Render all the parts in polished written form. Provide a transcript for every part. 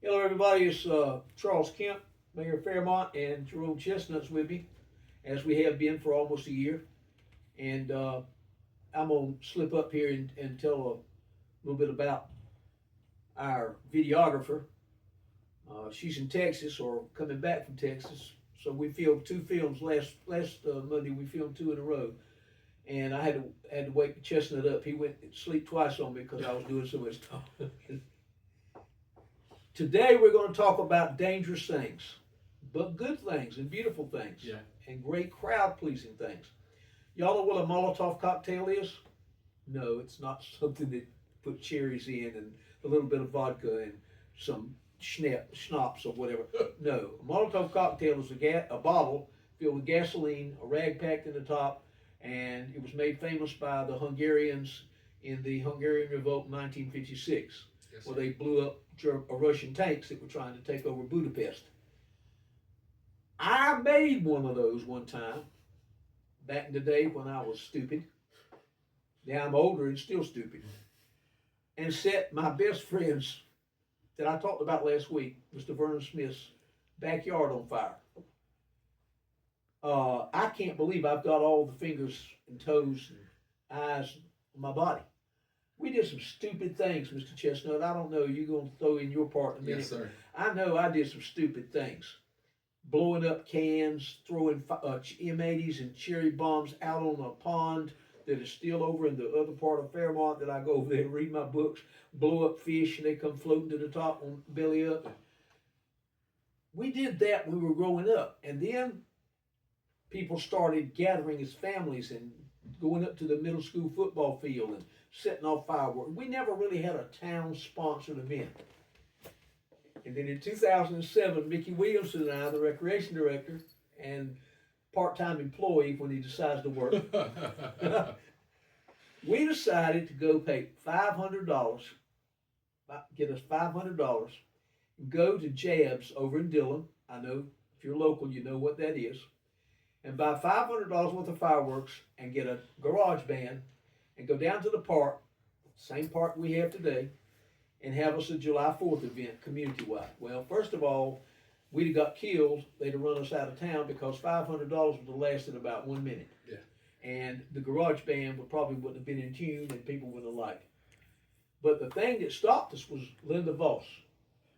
Hello, everybody. It's Charles Kemp, Mayor of Fairmont, and Jerome Chestnut's with me, as we have been for almost a year. And I'm going to slip up here and tell a little bit about our videographer. She's in Texas or coming back from Texas. So we filmed two films last Monday. We filmed two in a row, and I had to wake Chestnut up. He went to sleep twice on me because I was doing so much talking. Today we're going to talk about dangerous things, but good things and beautiful things, Yeah. and great crowd pleasing things. Y'all know what a Molotov cocktail is? No, it's not something that put cherries in and a little bit of vodka and some schnapps or whatever. No, a Molotov cocktail is a bottle filled with gasoline, a rag packed in the top, and it was made famous by the Hungarians in the Hungarian Revolt in 1956, Yes, where sir. they blew up Russian tanks that were trying to take over Budapest. I made one of those one time back in the day when I was stupid. Now I'm older and still stupid. And set my best friend's that I talked about last week, Mr. Vernon Smith's backyard on fire. I can't believe I've got all the fingers and toes and eyes on my body. We did some stupid things, Mr. Chestnut. I don't know. You're going to throw in your part in a minute. Yes, sir. I know I did some stupid things. Blowing up cans, throwing M80s and cherry bombs out on a pond that is still over in the other part of Fairmont that I go over there and read my books, blow up fish and they come floating to the top on belly up. We did that when we were growing up. And then people started gathering as families and going up to the middle school football field and setting off fireworks. We never really had a town sponsored event. And then in 2007, Mickey Williamson and I, the recreation director and part-time employee when he decides to work, we decided to go pay $500, get us $500, go to Jabs over in Dillon. I know if you're local, you know what that is. And buy $500 worth of fireworks and get a garage band and go down to the park, same park we have today, and have us a July 4th event community-wide. Well, first of all, we'd have got killed. They'd have run us out of town because $500 would have lasted about 1 minute. Yeah. And the garage band wouldn't have been in tune and people wouldn't have liked it. But the thing that stopped us was Linda Voss,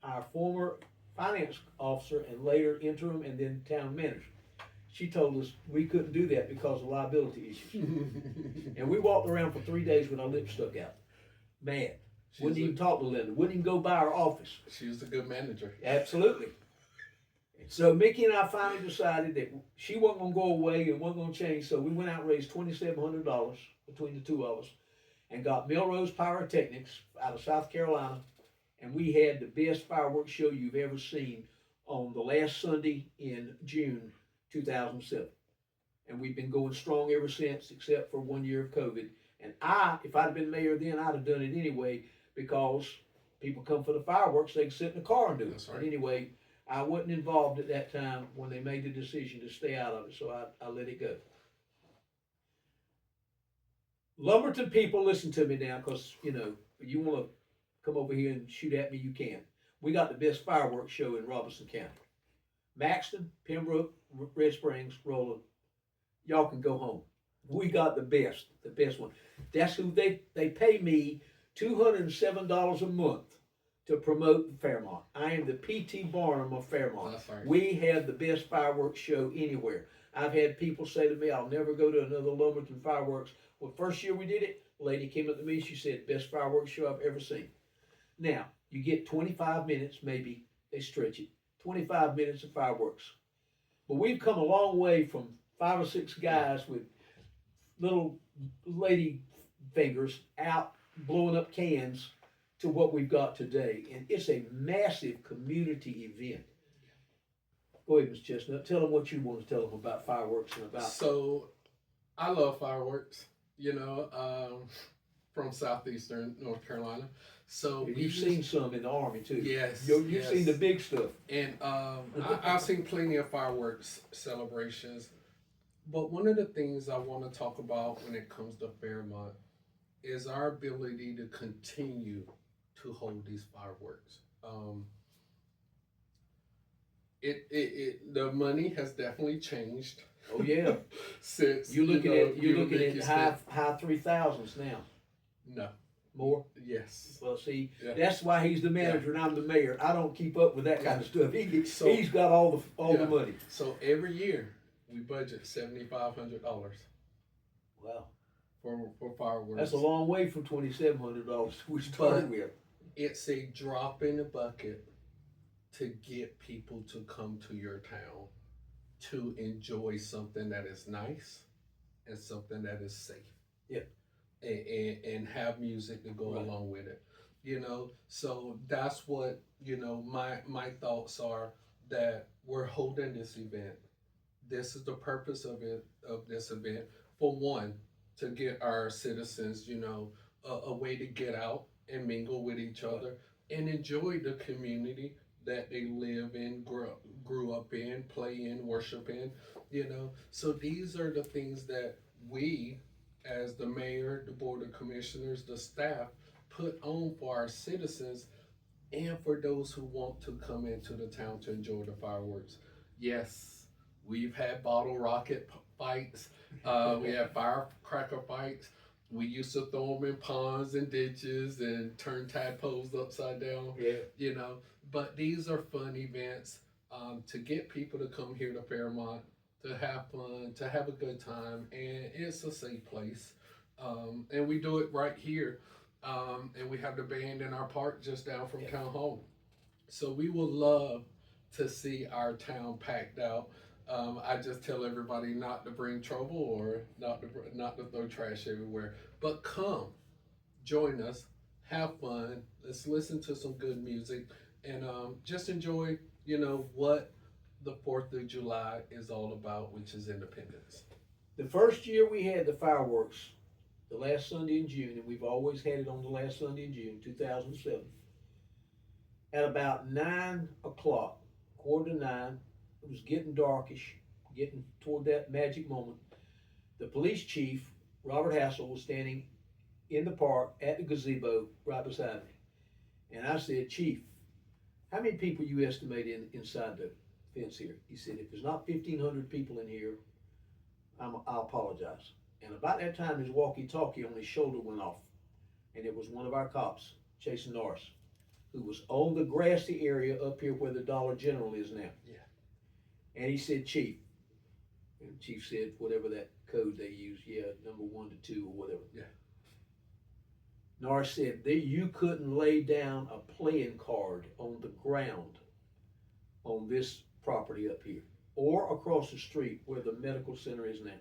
our former finance officer and later interim and then town manager. She told us we couldn't do that because of liability issues. And we walked around for 3 days with our lips stuck out. Mad. Wouldn't even talk to Linda. Wouldn't even go by our office. She was a good manager. Absolutely. So Mickey and I finally decided that she wasn't going to go away and wasn't going to change. So we went out and raised $2,700 between the two of us and got Melrose Pyrotechnics out of South Carolina. And we had the best fireworks show you've ever seen on the last Sunday in June 2007. And we've been going strong ever since, except for 1 year of COVID. And if I'd have been mayor then, I'd have done it anyway because people come for the fireworks, they can sit in the car and do it. That's right. But anyway, I wasn't involved at that time when they made the decision to stay out of it, so I let it go. Lumberton people, listen to me now, because, you want to come over here and shoot at me, you can. We got the best fireworks show in Robeson County. Maxton, Pembroke, Red Springs, Roland, y'all can go home. We got the best one. That's who they pay me $207 a month to promote Fairmont. I am the P.T. Barnum of Fairmont. That's right. We have the best fireworks show anywhere. I've had people say to me, I'll never go to another Lumberton fireworks. Well, first year we did it, a lady came up to me, she said, best fireworks show I've ever seen. Now, you get 25 minutes, maybe, they stretch it, 25 minutes of fireworks. But we've come a long way from 5 or 6 guys with little lady fingers out blowing up cans to what we've got today. And it's a massive community event. Go ahead, Ms. Chestnut. Tell them what you want to tell them about fireworks and about. So, I love fireworks, from southeastern North Carolina. So You've seen some in the Army too. Yes. You've seen the big stuff. And I've seen plenty of fireworks celebrations. But one of the things I want to talk about when it comes to Fairmont is our ability to continue to hold these fireworks. The money has definitely changed. Oh yeah, Since you're looking at Mickey high 3,000s now. No. More. Yes. Well, see, Yeah. that's why he's the manager and I'm the mayor. I don't keep up with that kind of stuff. He's got all the money. So every year we budget $7,500 Wow. for fireworks. That's a long way from $2,700 we started with. It's a drop in the bucket to get people to come to your town to enjoy something that is nice and something that is safe. Yep. And have music to go along with it. So that's what, my thoughts are, that we're holding this event. This is the purpose of this event. For one, to get our citizens, a way to get out and mingle with each other and enjoy the community that they live in, grew up in, play in, worship in, So these are the things that we, as the mayor, the board of commissioners, the staff, put on for our citizens and for those who want to come into the town to enjoy the fireworks. Yes, we've had bottle rocket fights. We have firecracker fights. We used to throw them in ponds and ditches and turn tadpoles upside down. Yeah. But these are fun events to get people to come here to Fairmont, to have fun, to have a good time, and it's a safe place. And we do it right here. And we have the band in our park just down from town hall. So we will love to see our town packed out. I just tell everybody not to bring trouble or not to throw trash everywhere, but come, join us, have fun. Let's listen to some good music and just enjoy, what the 4th of July is all about, which is independence. The first year we had the fireworks, the last Sunday in June, and we've always had it on the last Sunday in June, 2007. At about 9 o'clock, 8:45, it was getting darkish, getting toward that magic moment. The police chief, Robert Hassel, was standing in the park at the gazebo right beside me. And I said, Chief, how many people you estimate inside the fence here? He said, if there's not 1,500 people in here, I'll apologize. And about that time, his walkie-talkie on his shoulder went off. And it was one of our cops, Jason Norris, who was on the grassy area up here where the Dollar General is now. Yeah. And he said, Chief. And the chief said, whatever that code they use, number 1 to 2 or whatever. Yeah. Norris said, you couldn't lay down a playing card on the ground on this property up here or across the street where the medical center is now.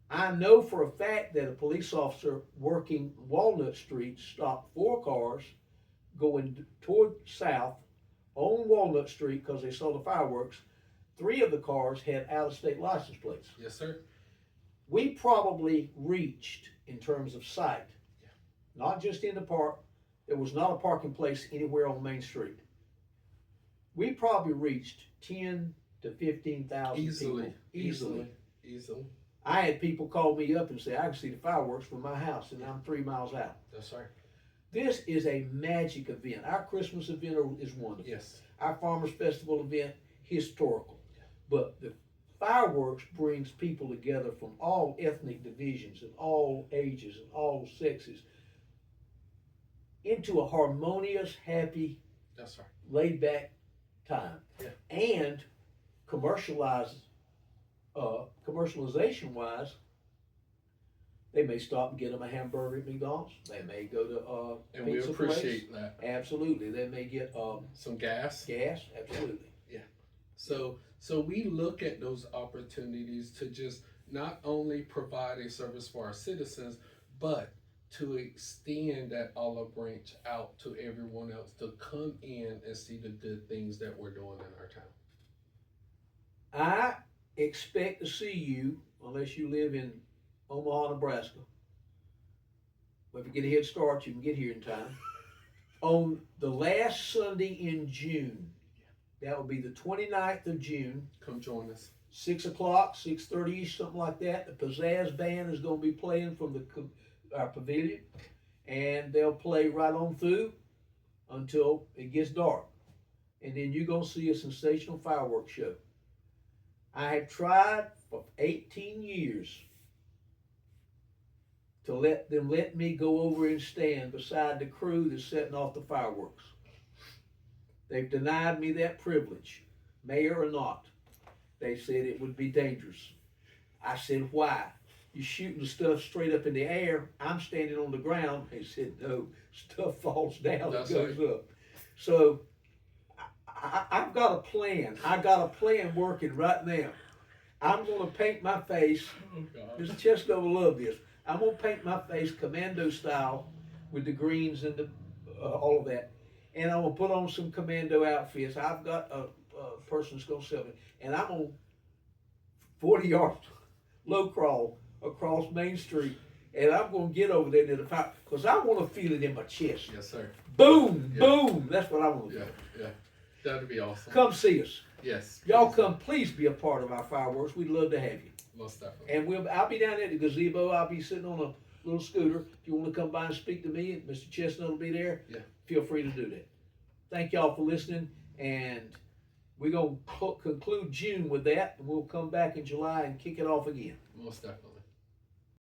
I know for a fact that a police officer working Walnut Street stopped 4 cars going toward south on Walnut Street because they saw the fireworks. 3 of the cars had out-of-state license plates. Yes, sir. We probably reached, in terms of sight, not just in the park, there was not a parking place anywhere on Main Street. We probably reached 10 to 15,000 people. Easily. I had people call me up and say, I can see the fireworks from my house and I'm 3 miles out. That's right. This is a magic event. Our Christmas event is wonderful. Yes. Our Farmers Festival event, historical. But the fireworks brings people together from all ethnic divisions and all ages and all sexes into a harmonious, happy, that's right, laid back time. Yeah. And commercialization wise, they may stop and get them a hamburger at McDonald's. They may go to and we appreciate that. Absolutely. They may get some gas. Absolutely. Yeah. So we look at those opportunities to just not only provide a service for our citizens, but to extend that olive branch out to everyone else to come in and see the good things that we're doing in our town. I expect to see you, unless you live in Omaha, Nebraska. But if you get a head start, you can get here in time. On the last Sunday in June, that will be the 29th of June. Come join us. 6 o'clock, 6:30, something like that. The Pizzazz Band is going to be playing from our pavilion, and they'll play right on through until it gets dark. and then you're gonna see a sensational fireworks show. I have tried for 18 years to let me go over and stand beside the crew that's setting off the fireworks. They've denied me that privilege, mayor or not. They said it would be dangerous. I said, why? You're shooting stuff straight up in the air. I'm standing on the ground. They said, no, stuff falls down and goes up. So I've got a plan. I got a plan working right now. I'm going to paint my face. Mr. Chestnut will love this. I'm going to paint my face commando style with the greens and the all of that. And I'm going to put on some commando outfits. I've got a person that's going to sell me. And I'm on 40 yards low crawl across Main Street. And I'm going to get over there to the fire because I want to feel it in my chest. Yes, sir. Boom, boom. That's what I want to do. Yeah. That'd be awesome. Come see us. Yes. Y'all come, please be a part of our fireworks. We'd love to have you. Most definitely. And I'll be down at the gazebo. I'll be sitting on a little scooter. If you want to come by and speak to me, and Mr. Chestnut will be there. Yeah. Feel free to do that. Thank y'all for listening, and we're going to conclude June with that, and we'll come back in July and kick it off again. Most definitely.